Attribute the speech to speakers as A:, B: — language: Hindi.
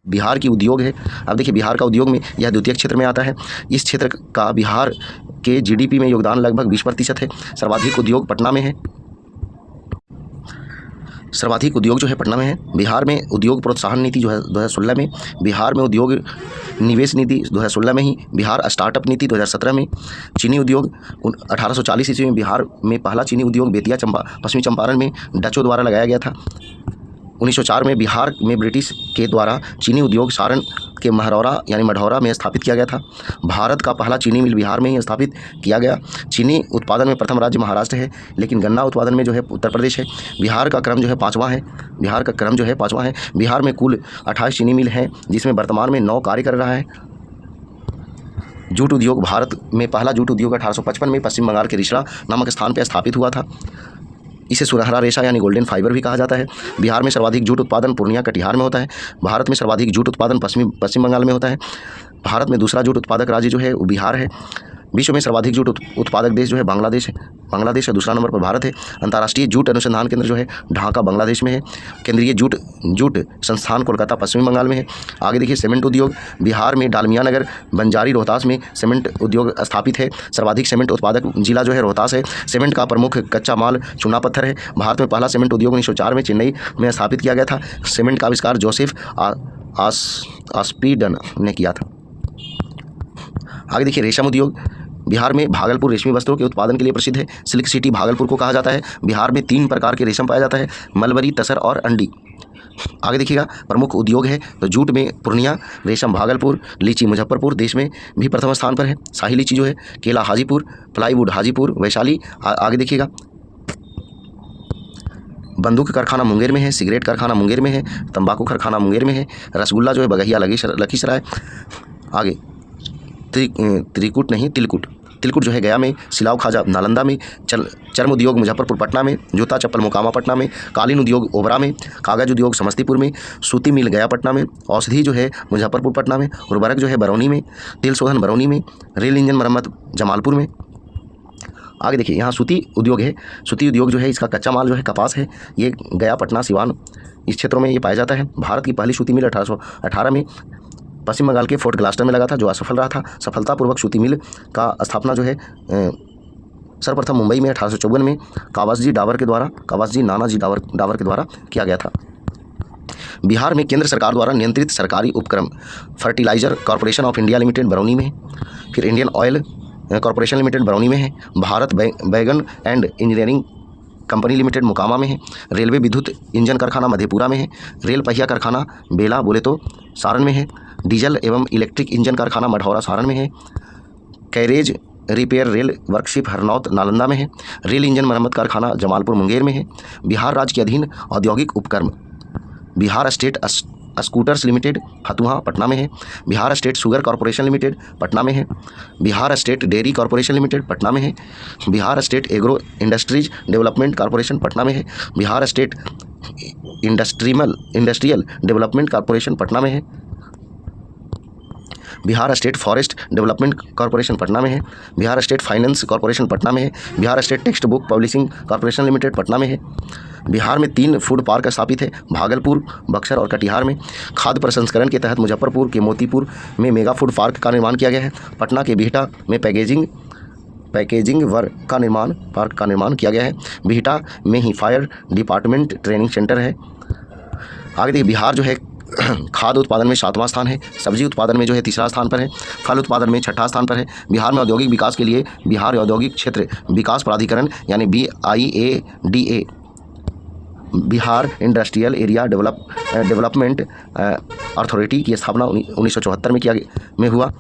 A: बिहार की उद्योग है। अब देखिए बिहार का उद्योग में यह द्वितीय क्षेत्र में आता है। इस क्षेत्र का बिहार के जीडीपी में योगदान लगभग 20% है। सर्वाधिक उद्योग पटना में है। सर्वाधिक उद्योग जो है पटना में है। बिहार में उद्योग प्रोत्साहन नीति जो है 2016 में, बिहार में उद्योग निवेश नीति 2016 में ही, बिहार स्टार्टअप नीति 2017 में, चीनी उद्योग 1840 ईस्वी में बिहार में पहला चीनी उद्योग बेतिया पश्चिमी चंपारण में डचों द्वारा लगाया गया था। 1904 में बिहार में ब्रिटिश के द्वारा चीनी उद्योग सारण के महरौरा यानी मढ़ौरा में स्थापित किया गया था। भारत का पहला चीनी मिल बिहार में ही स्थापित किया गया। चीनी उत्पादन में प्रथम राज्य महाराष्ट्र है, लेकिन गन्ना उत्पादन में जो है उत्तर प्रदेश है। बिहार का क्रम जो है पाँचवां है। बिहार में कुल 28 चीनी मिल हैं, जिसमें वर्तमान में 9 कार्य कर रहा है। जूट उद्योग भारत में पहला जूट उद्योग 1855 में पश्चिम बंगाल के रिसड़ा नामक स्थान पर स्थापित हुआ था। इसे सुनहरा रेशा यानी गोल्डन फाइबर भी कहा जाता है। बिहार में सर्वाधिक जूट उत्पादन पूर्णिया कटिहार में होता है। भारत में सर्वाधिक जूट उत्पादन पश्चिम बंगाल में होता है। भारत में दूसरा जूट उत्पादक राज्य जो है वो बिहार है। विश्व में सर्वाधिक जूट उत्पादक देश जो है बांग्लादेश है। दूसरा नंबर पर भारत है। अंतर्राष्ट्रीय जूट अनुसंधान केंद्र जो है ढाका बांग्लादेश में है। केंद्रीय जूट संस्थान कोलकाता पश्चिम बंगाल में है। आगे देखिए सीमेंट उद्योग। बिहार में डालमिया नगर बंजारी रोहतास में सीमेंट उद्योग स्थापित है। सर्वाधिक सीमेंट उत्पादक जिला जो है रोहतास है। सीमेंट का प्रमुख कच्चा माल चूना पत्थर है। भारत में पहला सीमेंट उद्योग 1904 में चेन्नई में स्थापित किया गया था। सीमेंट का आविष्कार जोसेफ आस्पीडन ने किया था। आगे देखिए रेशम उद्योग। बिहार में भागलपुर रेशमी वस्त्रों के उत्पादन के लिए प्रसिद्ध है। सिल्क सिटी भागलपुर को कहा जाता है। बिहार में 3 प्रकार के रेशम पाया जाता है, मलबरी, तसर और अंडी। आगे देखिएगा प्रमुख उद्योग है तो जूट में पूर्णिया, रेशम भागलपुर, लीची मुजफ्फरपुर देश में भी प्रथम स्थान पर है। शाही लीची जो है केला हाजीपुर, प्लाईवुड हाजीपुर वैशाली। आगे देखिएगा बंदूक कारखाना मुंगेर में है, सिगरेट कारखाना मुंगेर में है, तंबाकू कारखाना मुंगेर में है। रसगुल्ला जो है बगहिया लखीसराय। आगे तिलकुट जो है गया में, सिलाव खाजा नालंदा में, चर्म उद्योग मुजफ्फरपुर पटना में, जूता चप्पल मोकामा पटना में, कालीन उद्योग ओबरा में, कागज उद्योग समस्तीपुर में, सूती मिल गया पटना में, औषधि जो है मुजफ्फरपुर पटना में, उर्वरक जो है बरौनी में, तेल शोधन बरौनी में, रेल इंजन मरम्मत जमालपुर में। आगे देखिए यहाँ सूती उद्योग है। सूती उद्योग जो है इसका कच्चा माल जो है कपास है। ये गया पटना सिवान इस क्षेत्रों में ये पाया जाता है। भारत की पहली सूती मिल 1818 में पश्चिम बंगाल के फोर्ट ग्लास्टर में लगा था, जो असफल रहा था। सफलतापूर्वक सूती मिल का स्थापना जो है सर्वप्रथम मुंबई में 1854 में कावासजी नानाजी डावर के द्वारा किया गया था। बिहार में केंद्र सरकार द्वारा नियंत्रित सरकारी उपक्रम fertilizer corporation of India limited Barauni में है। फिर Indian oil corporation limited Barauni में है। Bharat wagon and engineering company limited Mokama में है। रेलवे विद्युत इंजन कारखाना मधेपुरा में है। रेल पहिया कारखाना बेला बोले तो सारण में है। डीजल एवं इलेक्ट्रिक इंजन कारखाना मढ़ौरा सारण में है। Carriage repair rail worship Harnaut Nalanda में है। रेल इंजन मरम्मत कारखाना जमालपुर मुंगेर में है। बिहार राज्य के अधीन औद्योगिक उपक्रम Bihar state scooters limited Fatuha Patna में है। Bihar state sugar corporation limited Patna में है। Bihar state dairy corporation limited Patna में है। Bihar state agro industries development corporation Patna में है। Bihar state industrial development corporation Patna में है। Bihar state forest development corporation Patna में है। Bihar state finance corporation Patna में है। Bihar state text book publishing corporation limited Patna में है। बिहार में 3 फूड पार्क स्थापित है, भागलपुर, बक्सर और कटिहार में। खाद्य प्रसंस्करण के तहत मुजफ्फरपुर के मोतीपुर में मेगा फूड पार्क का निर्माण किया गया है। पटना के बिहटा में पैकेजिंग वर्क का निर्माण किया गया है। बिहटा में ही फायर डिपार्टमेंट ट्रेनिंग सेंटर है। आगे देखिए बिहार जो है खाद्य उत्पादन में 7वां स्थान है। सब्जी उत्पादन में जो है 3रा स्थान पर है। फल उत्पादन में 6ठा स्थान पर है। बिहार में औद्योगिक विकास के लिए बिहार औद्योगिक क्षेत्र विकास प्राधिकरण यानी BIADA Bihar industrial area development authority की स्थापना 1974 में हुआ।